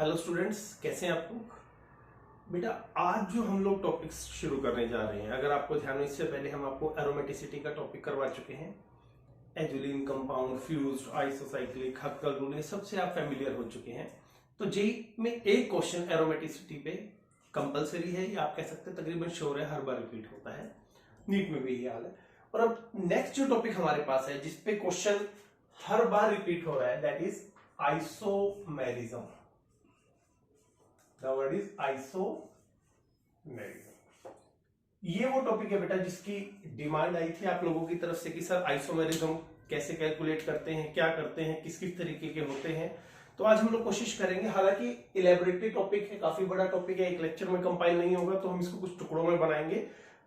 Hello students, कैसे हैं आप लोग। बेटा आज जो हम लोग टॉपिक्स शुरू करने जा रहे हैं, अगर आपको ध्यान हो इससे पहले हम आपको एरोमेटिसिटी का टॉपिक करवा चुके हैं। एजुलिन कंपाउंड, फ्यूज्ड, आइसोसाइक्लिक, हक्कल रूल, ये सबसे आप फेमिलियर हो चुके हैं। तो जेई में एक क्वेश्चन एरोमेटिसिटी पे कंपलसरी है, या आप कह सकते हैं तकरीबन श्योर है, हर बार रिपीट होता है। नीट में भी यही हाल है। और अब नेक्स्ट जो टॉपिक हमारे पास है जिसपे क्वेश्चन हर बार रिपीट हो रहा है, that is isomerism. The word is isomerism। ये वो टॉपिक है बेटा जिसकी डिमांड आई थी आप लोगों की तरफ से कि सर आइसोमेरिज्म कैसे कैलकुलेट करते हैं, क्या करते हैं, किस किस तरीके के होते हैं। तो आज हम लोग कोशिश करेंगे, हालांकि इलेबोरेटरी टॉपिक है, काफी बड़ा टॉपिक है, एक लेक्चर में कंपाइल नहीं होगा, तो हम इसको कुछ टुकड़ों में बनाएंगे।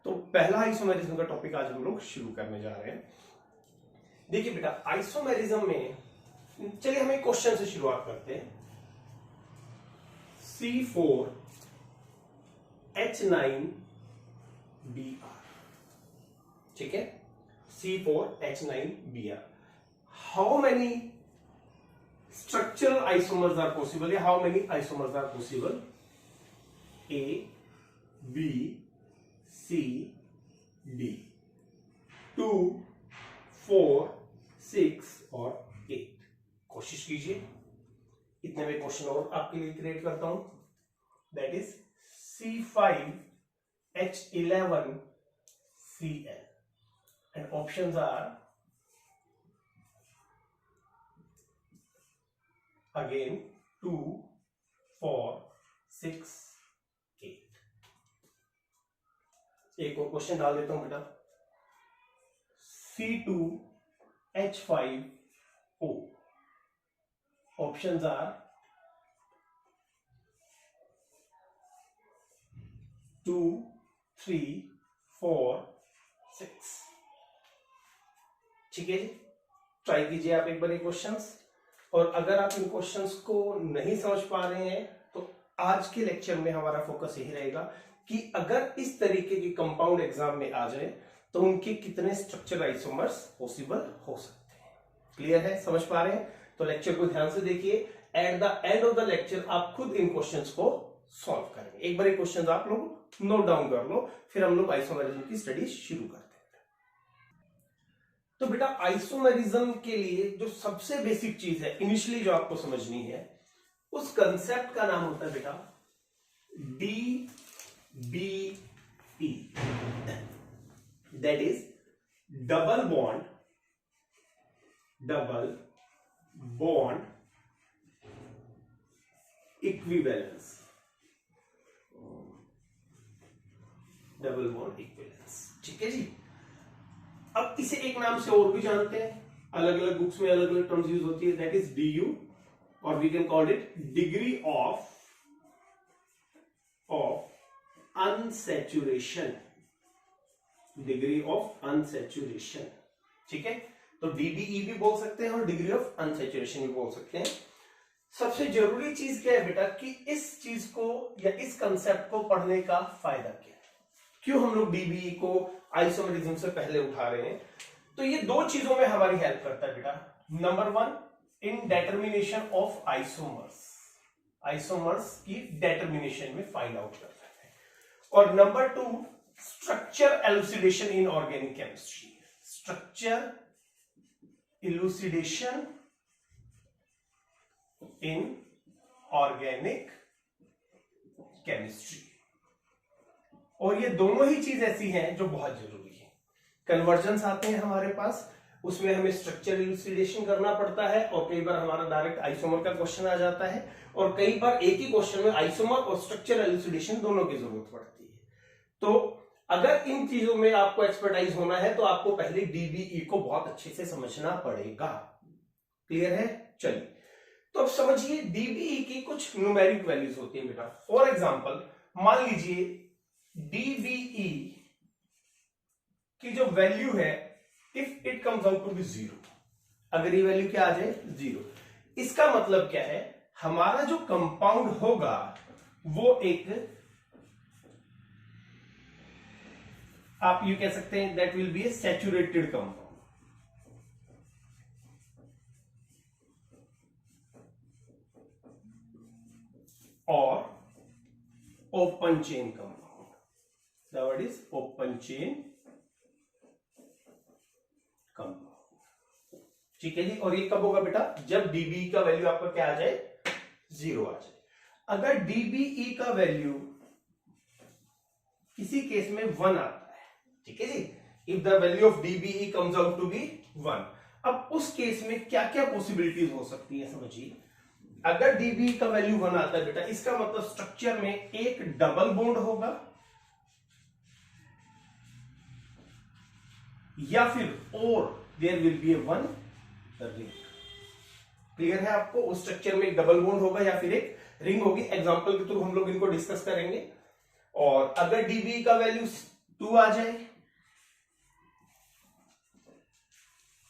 तो पहला आइसोमेरिज्म का टॉपिक आज हम लोग शुरू करने जा रहे हैं। देखिए बेटा, आइसोमेरिज्म में चलिए हम एक क्वेश्चन से शुरुआत करते हैं। C4H9Br, ठीक है, C4H9Br। How many structural isomers are possible, या how many isomers are possible? A, B, C, D, 2, 4, 6 और 8। कोशिश कीजिए। इतने में क्वेश्चन और आपके लिए क्रिएट करता हूं, that is C5H11Cl and options are again 2, 4, 6, 8। एक और क्वेश्चन डाल देता हूं बेटा, C2H5O। Options are 2, 3, 4, 6। ठीक है जी, ट्राई कीजिए आप एक बार ये क्वेश्चंस। और अगर आप इन क्वेश्चंस को नहीं समझ पा रहे हैं तो आज के लेक्चर में हमारा फोकस यही रहेगा कि अगर इस तरीके की कंपाउंड एग्जाम में आ जाए तो उनके कितने स्ट्रक्चर आइसोमर्स पॉसिबल हो सकते हैं। क्लियर है, समझ पा रहे हैं? तो लेक्चर को ध्यान से देखिए। At the end of the lecture आप खुद इन क्वेश्चंस को सॉल्व करेंगे। एक बार ये क्वेश्चंस आप लोग नोट डाउन कर लो, फिर हम लोग आइसोमेरिज्म की स्टडी शुरू करते हैं। तो बेटा आइसोमेरिज्म के लिए जो सबसे बेसिक चीज है इनिशियली जो आपको समझनी है, उस कंसेप्ट का नाम होता है बेटा DBE, that is double bond equivalence. Double bond equivalence, ठीक है जी। अब इसे एक नाम से और भी जानते हैं, अलग अलग बुक्स में अलग अलग टर्म्स यूज होती है, दैट इज DU, और we can call it degree of unsaturation. Degree of unsaturation, ठीक है। तो DBE भी बोल सकते हैं और डिग्री ऑफ अनसैचुरेशन भी बोल सकते हैं। सबसे जरूरी चीज क्या है बेटा कि इस चीज को या इस कंसेप्ट को पढ़ने का फायदा क्या है, क्यों हम लोग DBE को आइसोमेरिज्म से पहले उठा रहे हैं। तो ये दो चीजों में हमारी हेल्प करता है बेटा। Number 1, in determination of isomers, isomers की डेटर्मिनेशन में फाइंड आउट करता है। और number 2, structure elucidation in organic chemistry. Structure elucidation in organic chemistry. और ये दोनों ही चीज ऐसी हैं जो बहुत जरूरी है। कन्वर्जन्स आते हैं हमारे पास, उसमें हमें स्ट्रक्चर इलुसिडेशन करना पड़ता है, और कई बार हमारा डायरेक्ट आइसोमर का क्वेश्चन आ जाता है, और कई बार एक ही क्वेश्चन में आइसोमर और स्ट्रक्चर इलुसिडेशन दोनों की जरूरत पड़ती है। तो अगर इन चीजों में आपको एक्सपर्टाइज होना है तो आपको पहले DBE को बहुत अच्छे से समझना पड़ेगा। क्लियर है? चलिए, तो अब समझिए DBE की कुछ न्यूमेरिक वैल्यूज होती है बेटा। फॉर एग्जांपल मान लीजिए DBE की जो वैल्यू है, if it comes out to be 0, अगर ये वैल्यू क्या आ जाए 0, इसका मतलब क्या है, हमारा जो कंपाउंड होगा वो एक, आप ये कह सकते हैं that will be A saturated compound. or open chain compound. The word is open chain compound. ठीक है जी, और ये कब होगा बेटा? जब dBE का वैल्यू आपका क्या आ जाए? 0 आ जाए। अगर dBE का वैल्यू किसी केस में 1 आता है, ठीक है जी, if the value of dBE comes out to be 1, अब उस केस में क्या क्या पॉसिबिलिटीज हो सकती है समझिए। अगर dBE का वैल्यू 1 आता है बेटा, इसका मतलब स्ट्रक्चर में एक डबल बॉन्ड होगा या फिर और there will be a one ring. Clear है आपको? उस स्ट्रक्चर में एक डबल बॉन्ड होगा या फिर एक रिंग होगी। एग्जांपल के थ्रू हम लोग इनको डिस्कस करेंगे। और अगर dBE का वैल्यू 2 आ जाए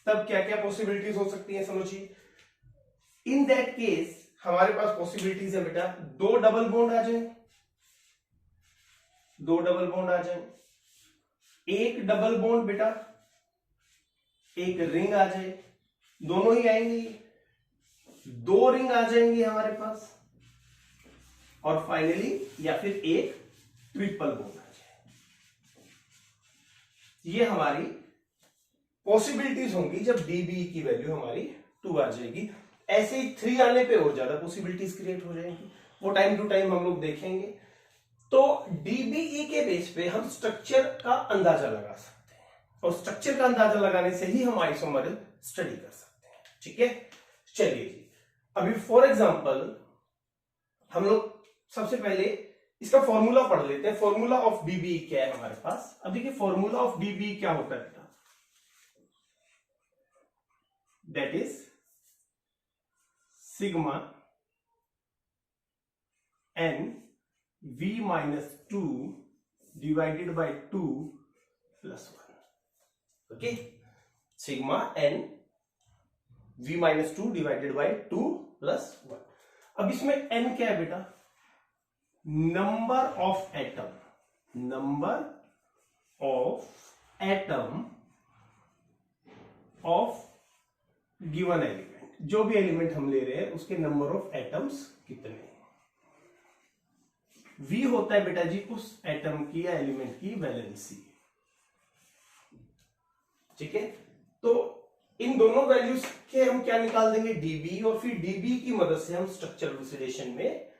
तब क्या क्या पॉसिबिलिटीज हो सकती है समझिए। इन दैट केस हमारे पास पॉसिबिलिटीज है बेटा, 2 डबल बॉन्ड आ जाए, 2 डबल बॉन्ड आ जाए, एक डबल बॉन्ड बेटा, एक रिंग आ जाए, दोनों ही आएंगे, 2 रिंग आ जाएंगे हमारे पास, और फाइनली या फिर एक ट्रिपल बॉन्ड आ जाए। ये हमारी पॉसिबिलिटीज होंगी जब dBE की वैल्यू हमारी 2 आ जाएगी। ऐसे ही 3 आने पे और ज्यादा पॉसिबिलिटीज क्रिएट हो जाएंगी, वो टाइम टू टाइम हम लोग देखेंगे। तो dBE के बेस पे हम स्ट्रक्चर का अंदाजा लगा सकते हैं, और स्ट्रक्चर का अंदाजा लगाने से ही हम आइसोमर स्टडी कर सकते हैं। ठीक है, चलिए जी, अभी फॉर एग्जांपल हम लोग सबसे पहले इसका फॉर्मूला पढ़ लेते हैं। फॉर्मूला ऑफ dBE क्या है हमारे पास? अब देखिए फॉर्मूला ऑफ dBE क्या होता है, that is sigma n v minus 2 divided by 2 plus 1. Okay, sigma n v minus 2 divided by 2 plus 1. अब इसमें n क्या है बेटा? Number of atom, number of atom of given element. जो भी एलिमेंट हम ले रहे हैं उसके नंबर ऑफ एटम्स कितने हैं। V होता है बेटा जी उस एटम की या एलिमेंट की वैलेंसी। ठीक है, तो इन दोनों वैल्यूज के हम क्या निकाल देंगे? dBE, और फिर dBE की मदद से हम स्ट्रक्चर इलुसिडेशन में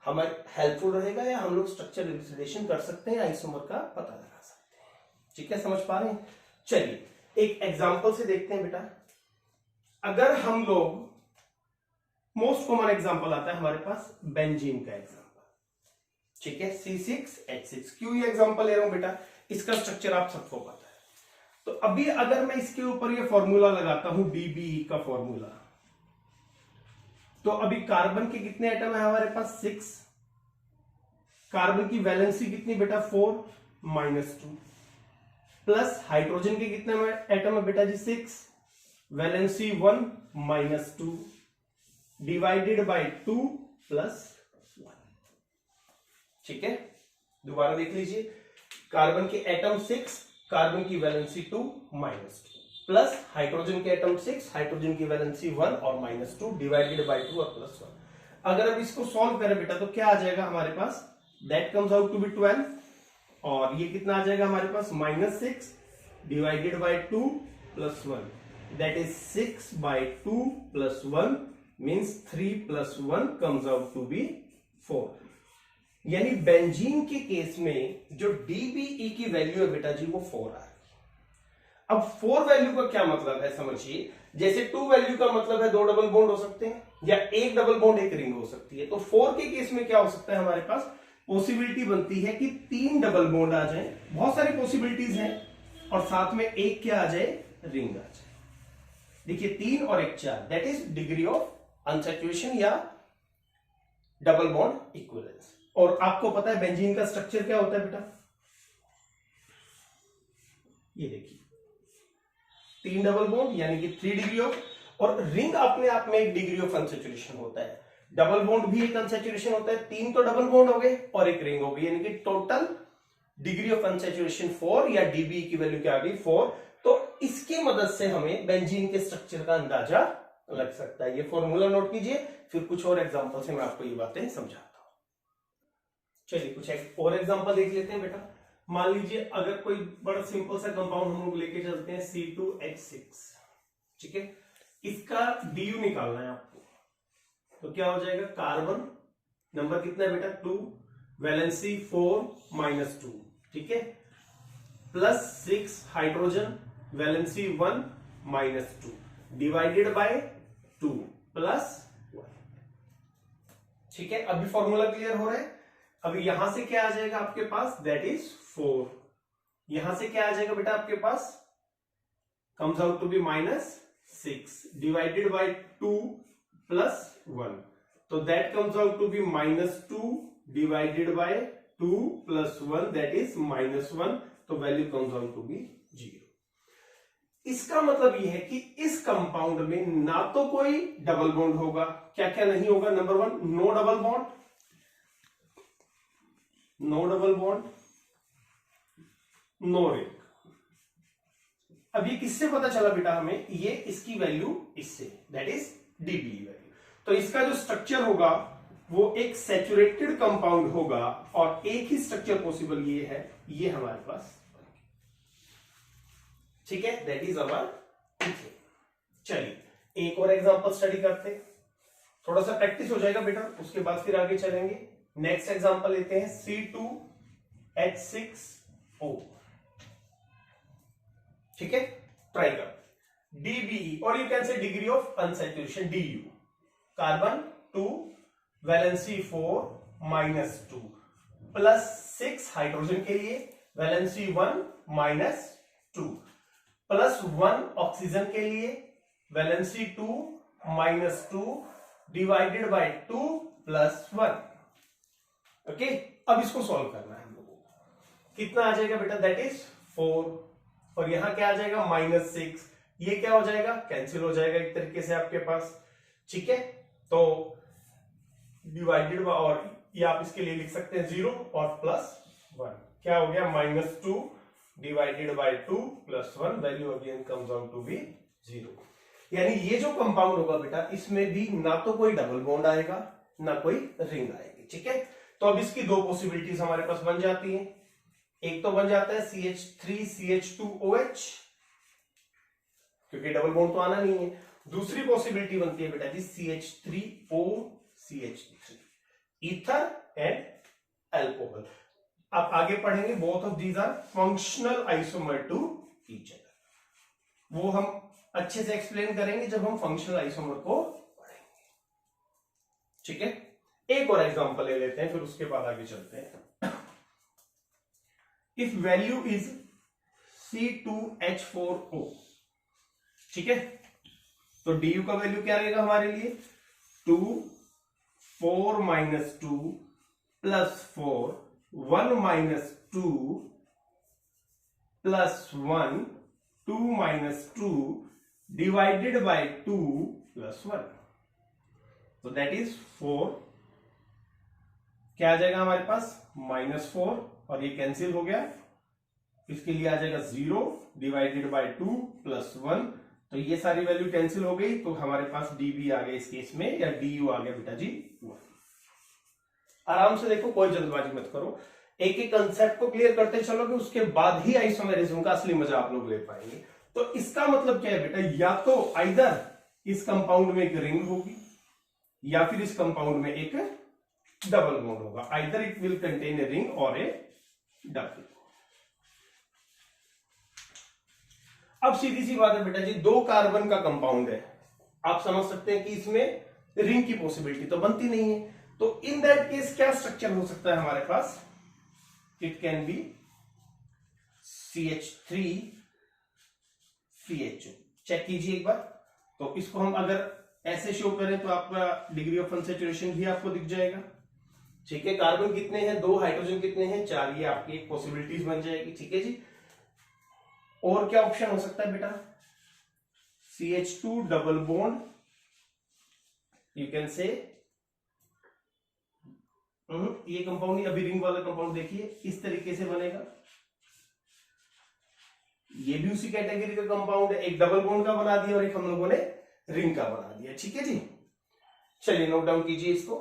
हमारे हेल्पफुल रहेगा, या हम लोग स्ट्रक्चर इलुसिडेशन कर सकते हैं, आइसोमर का पता लगा सकते हैं। ठीक है, समझ पा रहे हैं? चलिए एक एग्जांपल से देखते हैं बेटा। अगर हम लोग, मोस्ट कॉमन एग्जांपल आता है हमारे पास बेंजीन का एग्जांपल। ठीक है, C6H6, क्यों ये एग्जांपल ले रहा हूं बेटा? इसका स्ट्रक्चर आप सबको पता है। तो अभी अगर मैं इसके ऊपर ये फॉर्मूला लगाता हूं, dBE का फॉर्मूला, तो अभी कार्बन के कितने एटम है हमारे पास? 6। कार्बन की वैलेंसी कितनी बेटा? 4 -2, प्लस हाइड्रोजन के कितने एटम है बेटा जी? 6, वैलेंसी 1 -2 डिवाइडेड बाय 2 प्लस 1। ठीक है, दोबारा देख लीजिए, कार्बन के एटम 6, कार्बन की वैलेंसी 2 -2, प्लस हाइड्रोजन के एटम 6, हाइड्रोजन की वैलेंसी 1 और -2 डिवाइडेड बाय 2 और प्लस 1। अगर अब इसको सॉल्व करें बेटा तो क्या आ जाएगा हमारे पास? That comes out to be 12, और ये कितना आ जाएगा हमारे पास? -6 divided by 2 plus 1, that is 6 by 2 plus 1 means 3 plus 1 comes out to be 4। यानी बेंजीन के केस में जो dBE की वैल्यू है बेटा जी वो 4 आ रही है। अब 4 वैल्यू का क्या मतलब है समझिए, जैसे 2 वैल्यू का मतलब है 2 डबल बॉन्ड हो सकते हैं, या एक डबल बॉन्ड एक रिंग हो सकती है। तो 4 के केस में क्या हो सकता है हमारे पास? पॉसिबिलिटी बनती है कि 3 डबल बॉन्ड आ जाए, बहुत सारी पॉसिबिलिटीज हैं, और साथ में एक क्या आ जाए? रिंग आ जाए। देखिए 3 और 1 4, that is degree of unsaturation या डबल बॉन्ड इक्विवेलेंस। और आपको पता है बेंजीन का स्ट्रक्चर क्या होता है बेटा? ये देखिए 3 डबल बॉन्ड यानी कि 3 डिग्री ऑफ, और रिंग अपने आप में 1 डिग्री ऑफ अनसैचुरेशन होता है, डबल बॉन्ड भी एक अनसैचुरेशन होता है। 3 तो डबल बॉन्ड हो गए और एक रिंग हो गई, यानी कि टोटल डिग्री ऑफ अनसैचुरेशन 4, या dBE की वैल्यू क्या आ गई? 4। तो इसकी मदद से हमें बेंजीन के स्ट्रक्चर का अंदाजा लग सकता है। ये फॉर्मूला नोट कीजिए, फिर कुछ और एग्जांपल से मैं आपको ये बातें समझाता हूं। चलिए कुछ और एग्जांपल देख लेते हैं बेटा। मान लीजिए अगर कोई बड़ा सिंपल सा कंपाउंड हम लोग लेके चलते हैं C2H6, ठीक है, इसका DU निकालना है आपको, तो क्या हो जाएगा, कार्बन नंबर कितना है बेटा 2, वैलेंसी 4 - 2, ठीक है, +6 हाइड्रोजन, वैलेंसी 1 - 2 डिवाइडेड बाय 2 +1, ठीक है। अभी फॉर्मूला क्लियर हो रहा है। अभी यहां से क्या आ जाएगा आपके पास, दैट इज 4, यहां से क्या आ जाएगा बेटा आपके पास, comes out to be -6 divided by 2 +1, तो that comes out to be -2 divided by 2 +1, that is -1, तो value comes out to be 0। इसका मतलब यह है कि इस कंपाउंड में ना तो कोई डबल बॉन्ड होगा, क्या क्या नहीं होगा, number 1 no double bond, no double bond, no ring. अब ये किससे पता चला बेटा हमें, ये इसकी वैल्यू इससे, दैट इज डीबी वैल्यू। तो इसका जो स्ट्रक्चर होगा वो एक सैचुरेटेड कंपाउंड होगा, और एक ही स्ट्रक्चर पॉसिबल ये है, ये हमारे पास, ठीक है, दैट इज अवर इथेन। चलिए एक और एग्जांपल स्टडी करते हैं, थोड़ा सा प्रैक्टिस हो जाएगा बेटा, उसके बाद फिर आगे चलेंगे। नेक्स्ट एग्जांपल लेते हैं C2H6O, ठीक है, ट्राई कर DBE, और you can say degree of unsaturation DU, carbon 2, valency 4 - 2, +6 hydrogen के लिए, वैलेंसी 1 - 2, +1 ऑक्सीजन के लिए, वैलेंसी 2 - 2 डिवाइडेड बाय 2 +1, ओके। अब इसको सॉल्व करना है हम लोगों को, कितना आ जाएगा बेटा, दैट इज 4, और यहां क्या आ जाएगा -6, ये क्या हो जाएगा, कैंसिल हो जाएगा एक तरीके से आपके पास, ठीक है। तो डिवाइडेड बाय, और ये आप इसके लिए लिख सकते हैं 0 और +1, क्या हो गया, -2 divided by 2 +1, value again comes out to be 0। यानी ये जो कंपाउंड होगा बेटा, इसमें भी ना तो कोई डबल बॉन्ड आएगा ना कोई रिंग आएगी, ठीक है। तो अब इसकी दो पॉसिबिलिटीज हमारे पास बन जाती हैं, एक तो बन जाता है CH3CH2OH, क्योंकि डबल बॉन्ड तो आना नहीं है। दूसरी पॉसिबिलिटी बनती है बेटा जी CH3OCH3, ईथर एंड अल्कोहल। आप आगे पढ़ेंगे, both of these are functional isomer to each other, वो हम अच्छे से एक्सप्लेन करेंगे जब हम फंक्शनल आइसोमर को पढ़ेंगे, ठीक है। एक और एग्जांपल ले लेते हैं, फिर उसके बाद आगे चलते हैं। इफ वैल्यू इज C2H4O, ठीक है, तो DU का वैल्यू क्या रहेगा हमारे लिए, 2 4 - 2 +4 1 - 2 +1 2 - 2 डिवाइडेड बाय 2 +1, तो दैट इज 4, क्या आ जाएगा हमारे पास, -4, और ये कैंसिल हो गया, इसके लिए आ जाएगा 0 डिवाइडेड बाय 2 +1, तो ये सारी वैल्यू कैंसिल हो गई, तो हमारे पास DB आ गया इस केस में, या DU आ गया बेटा जी 1। आराम से देखो, कोई जल्दबाजी मत करो, एक एक कंसेप्ट को क्लियर करते चलोगे, उसके बाद ही आइसोमेरिज्म का असली मजा आप लोग ले पाएंगे। तो इसका मतलब क्या है बेटा, या तो आइदर इस कंपाउंड में एक रिंग होगी, या फिर इस कंपाउंड में एक डबल बॉन्ड होगा, either it will contain a ring और ए डबल। अब सीधी सी बात है बेटा जी, 2 कार्बन का कंपाउंड है, आप समझ सकते हैं कि इसमें रिंग की पॉसिबिलिटी तो बनती नहीं है, तो इन दैट केस क्या स्ट्रक्चर हो सकता है हमारे पास, it can be CH3CHO, check कीजिए एक बार। तो इसको हम अगर ऐसे शो करें तो आपका डिग्री ऑफ अनसैचुरेशन भी आपको दिख जाएगा, ठीक है। कार्बन कितने हैं, 2, हाइड्रोजन कितने हैं, 4, ये आपकी एक पॉसिबिलिटीज बन जाएगी, ठीक है जी। और क्या ऑप्शन हो सकता है बेटा, CH2 double bond, you can say, ये कंपाउंड, अभी रिंग वाला कंपाउंड देखिए इस तरीके से बनेगा, ये भी उसी कैटेगरी का कंपाउंड है, एक डबल बॉन्ड का बना दिया और एक हम लोगों ने रिंग का बना दिया, ठीक है जी। चलिए नोट डाउन कीजिए इसको।